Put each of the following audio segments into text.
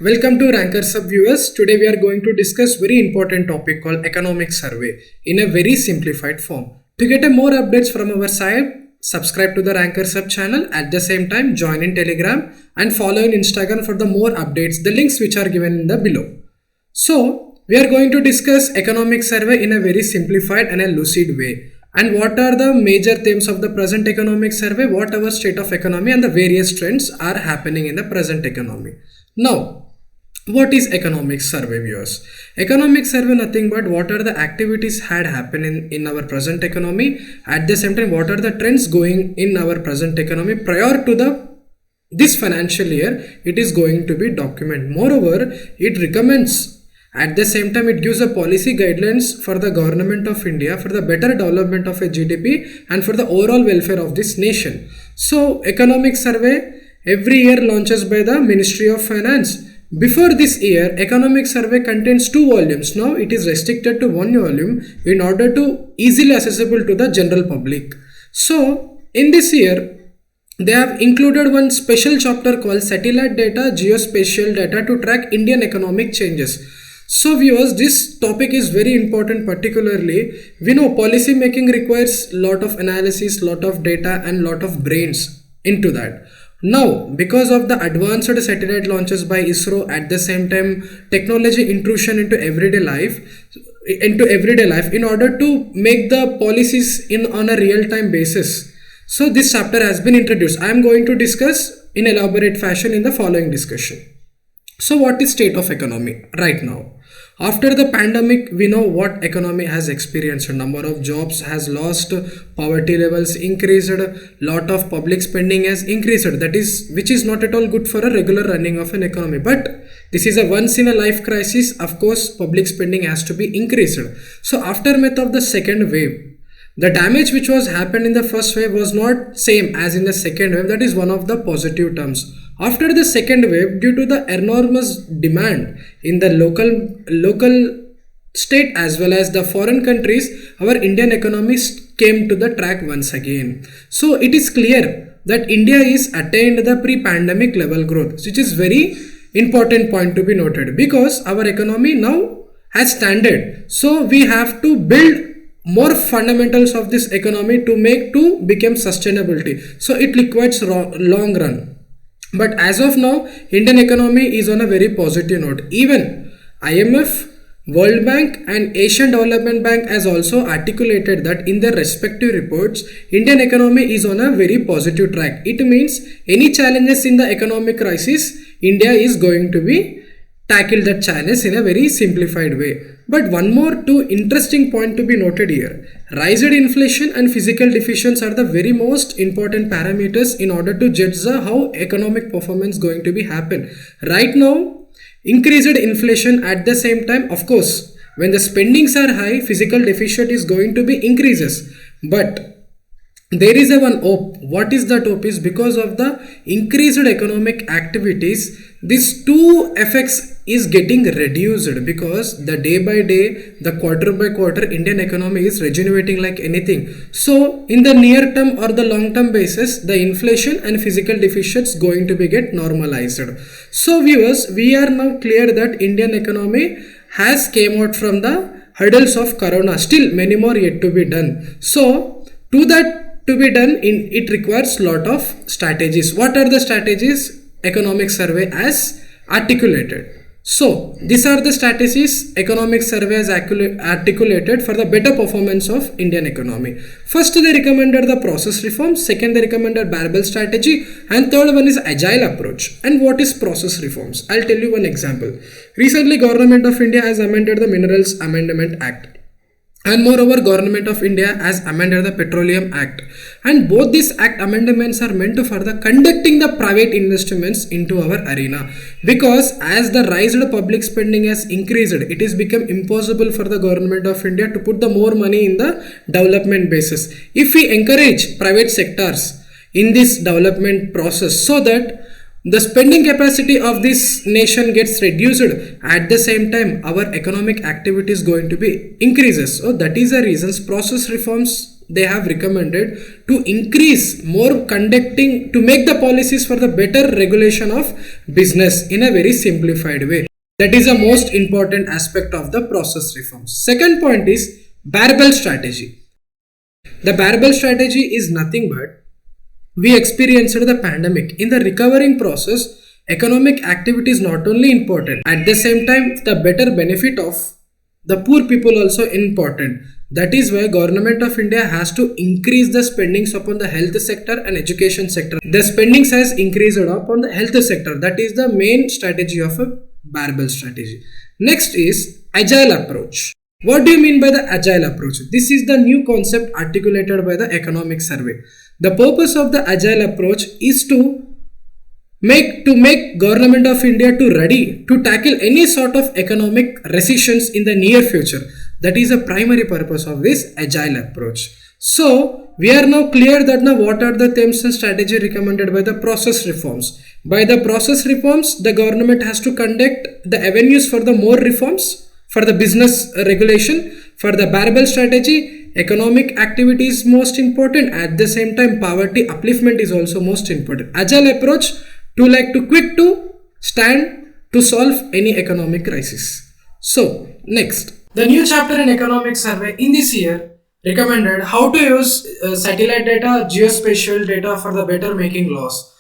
Welcome to Ranker Sub viewers. Today we are going to discuss very important topic called economic survey in a very simplified form. To get a more updates from our side, subscribe to the Ranker Sub channel. At the same time, join in Telegram and follow in Instagram for the more updates. The links which are given in the below. So we are going to discuss economic survey in a very simplified and a lucid way. And what are the major themes of the present economic survey? What our state of economy and the various trends are happening in the present economy. Now, what is economic survey, viewers? Economic survey nothing but what are the activities had happened in our present economy. At the same time, what are the trends going in our present economy prior to this financial year. It is going to be document. Moreover, it recommends. At the same time, it gives a policy guidelines for the government of India for the better development of a GDP and for the overall welfare of this nation. So, economic survey every year launches by the Ministry of Finance. Before this year, economic survey contains 2 volumes. Now it is restricted to 1 volume in order to easily accessible to the general public. So in this year, they have included one special chapter called Satellite Data, Geospatial Data to track Indian economic changes. So viewers, this topic is very important. Particularly, we know policy making requires lot of analysis, lot of data and lot of brains into that. Now, because of the advanced satellite launches by ISRO, at the same time technology intrusion into everyday life in order to make the policies on a real-time basis. So this chapter has been introduced. I am going to discuss in elaborate fashion in the following discussion. So what is state of economy right now? After the pandemic, we know what economy has experienced. Number of jobs has lost, poverty levels increased, lot of public spending has increased. That is, which is not at all good for a regular running of an economy. But this is a once in a life crisis. Of course, public spending has to be increased. So aftermath of the second wave, the damage which was happened in the first wave was not same as in the second wave. That is one of the positive terms. After the second wave, due to the enormous demand in the local state as well as the foreign countries, our Indian economy came to the track once again. So it is clear that India is attained the pre-pandemic level growth, which is very important point to be noted because our economy now has standard. So we have to build more fundamentals of this economy to become sustainability. So it requires long run. But as of now, Indian economy is on a very positive note. Even IMF, World Bank and Asian Development Bank has also articulated that in their respective reports, Indian economy is on a very positive track. It means any challenges in the economic crisis, India is going to be tackle that challenge in a very simplified way. But one more two interesting point to be noted here. Rising inflation and physical deficits are the very most important parameters in order to judge how economic performance going to be happen. Right now, increased inflation at the same time, of course, when the spendings are high, physical deficit is going to be increases. But there is a one hope. What is that hope? Is because of the increased economic activities, these two effects is getting reduced because the day by day, the quarter by quarter, Indian economy is regenerating like anything. So in the near term or the long term basis, the inflation and physical deficits going to be get normalized. So viewers, we are now clear that Indian economy has came out from the hurdles of corona. Still many more yet to be done. So to be done, it requires lot of strategies. What are the strategies? Economic survey as articulated. So these are the strategies economic survey has articulated for the better performance of Indian economy. First, they recommended the process reform. Second, they recommended barbell strategy. And third one is agile approach. And what is process reforms? I'll tell you one example. Recently, Government of India has amended the Minerals Amendment Act. And moreover, Government of India has amended the Petroleum Act. And both these act amendments are meant to further conducting the private investments into our arena. Because as the rise of public spending has increased, it has become impossible for the Government of India to put the more money in the development basis. If we encourage private sectors in this development process so that the spending capacity of this nation gets reduced, at the same time our economic activity is going to be increases. So that is the reasons process reforms they have recommended to increase more conducting to make the policies for the better regulation of business in a very simplified way. That is the most important aspect of the process reforms. Second point is barbell strategy. The barbell strategy is nothing but we experienced the pandemic. In the recovering process, economic activity is not only important, at the same time the better benefit of the poor people also important. That is why Government of India has to increase the spendings upon the health sector and education sector. The spendings has increased upon the health sector. That is the main strategy of a barbell strategy. Next is agile approach. What do you mean by the agile approach? This is the new concept articulated by the economic survey. The purpose of the agile approach is to make Government of India to ready to tackle any sort of economic recessions in the near future. That is the primary purpose of this agile approach. So we are now clear that now what are the themes and strategy recommended by the process reforms. By the process reforms, the government has to conduct the avenues for the more reforms for the business regulation. For the barbell strategy, economic activity is most important. At the same time, poverty upliftment is also most important. Agile approach to quick to stand to solve any economic crisis. So next, the new chapter in economic survey in this year recommended how to use satellite data, geospatial data for the better making laws.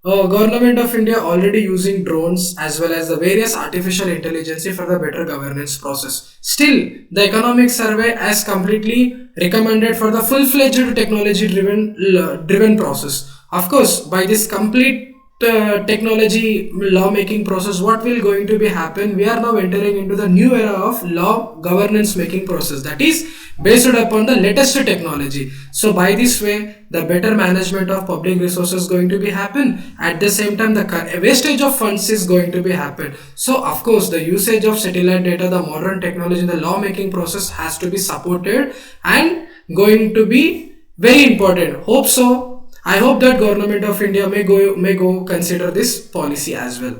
Government of India already using drones as well as the various artificial intelligence for the better governance process. Still, the economic survey has completely recommended for the full-fledged technology driven process. Of course, by this complete technology law-making process, what will going to be happen? We are now entering into the new era of law governance making process that is based upon the latest technology. So by this way, the better management of public resources going to be happen. At the same time, the wastage of funds is going to be happen. So of course, the usage of satellite data, the modern technology in the law making process has to be supported and going to be very important. Hope so. I hope that Government of India may go consider this policy as well.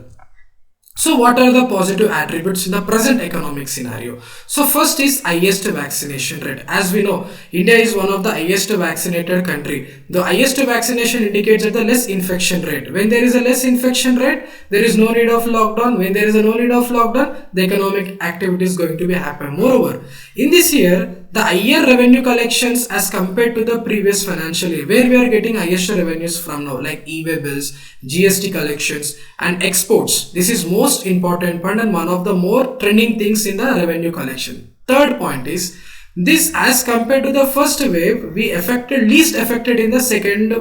So what are the positive attributes in the present economic scenario? So first is highest vaccination rate. As we know, India is one of the highest vaccinated country. The highest vaccination indicates that the less infection rate. When there is a less infection rate, there is no need of lockdown. When there is a no need of lockdown, the economic activity is going to be happen. Moreover, in this year, the higher revenue collections as compared to the previous financial year, where we are getting highest revenues from now, like e-way bills, GST collections and exports. This is most important point and one of the more trending things in the revenue collection. Third point is this as compared to the first wave, we least affected in the second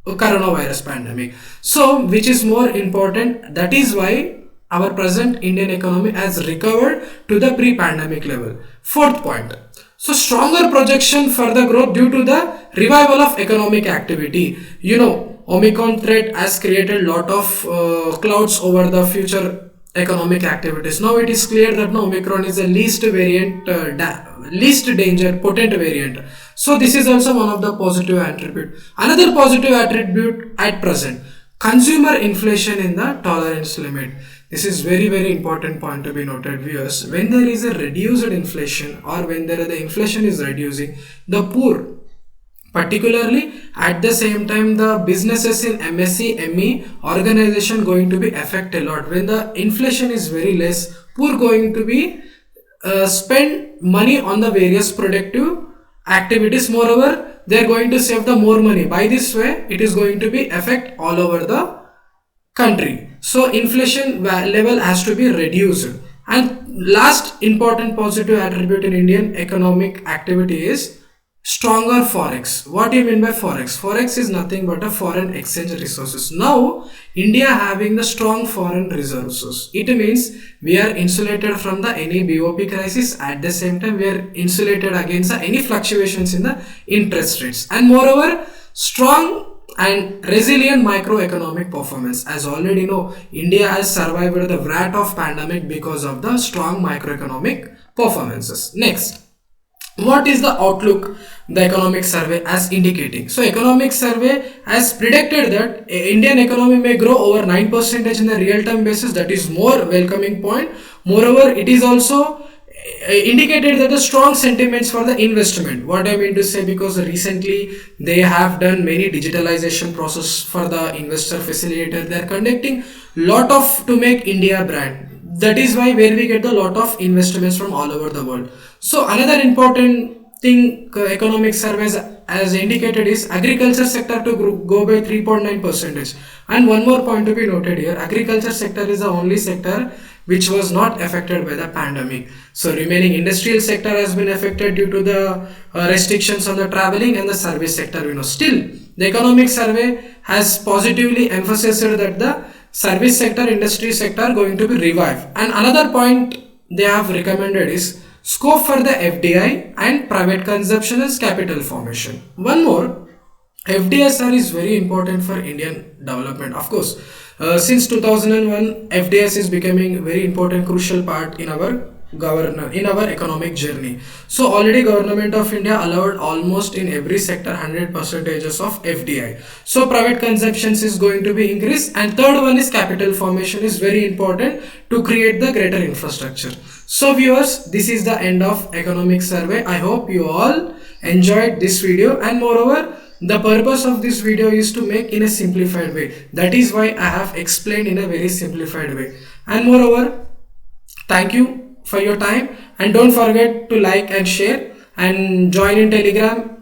coronavirus pandemic. So which is more important, that is why our present Indian economy has recovered to the pre-pandemic level. Fourth point. So stronger projection for the growth due to the revival of economic activity. Omicron threat has created lot of clouds over the future economic activities. Now it is clear that Omicron is the least variant, least danger, potent variant. So this is also one of the positive attribute. Another positive attribute at present, consumer inflation in the tolerance limit. This is very important point to be noted, viewers. When there is a reduced inflation or when the inflation is reducing, the poor, particularly at the same time the businesses in MSE, ME organization going to be affected a lot. When the inflation is very less, poor going to be spend money on the various productive activities. Moreover, they are going to save the more money. By this way, it is going to be affect all over the country. So inflation level has to be reduced. And last important positive attribute in Indian economic activity is stronger forex. What do you mean by forex? Forex is nothing but a foreign exchange resources. Now India having the strong foreign resources, it means we are insulated from the any BOP crisis. At the same time, we are insulated against any fluctuations in the interest rates, and moreover strong and resilient microeconomic performance. As already know, India has survived the wrath of pandemic because of the strong microeconomic performances. Next, what is the outlook the economic survey as indicating? So economic survey has predicted that Indian economy may grow over 9% in the real time basis. That is more welcoming point. Moreover, it is also indicated that the strong sentiments for the investment. What I mean to say, because recently they have done many digitalization process for the investor facilitator. They are conducting lot of to make India brand. That is why where we get the lot of investments from all over the world. So another important thing economic surveys as indicated is agriculture sector to go by 3.9 percentage. And one more point to be noted here, agriculture sector is the only sector which was not affected by the pandemic. So remaining industrial sector has been affected due to the restrictions on the traveling and the service sector. Still the economic survey has positively emphasized that the service sector, industry sector are going to be revived. And another point they have recommended is scope for the FDI and private consumption as capital formation. One more, FDI sir is very important for Indian development. Of course, since 2001, FDIs is becoming a very important crucial part in our economic journey. So already government of India allowed almost in every sector 100 percentages of FDI. So private consumptions is going to be increased, and third one is capital formation is very important to create the greater infrastructure. So viewers, this is the end of economic survey. I hope you all enjoyed this video, and moreover the purpose of this video is to make in a simplified way. That is why I have explained in a very simplified way. And moreover, thank you for your time, and don't forget to like and share and join in Telegram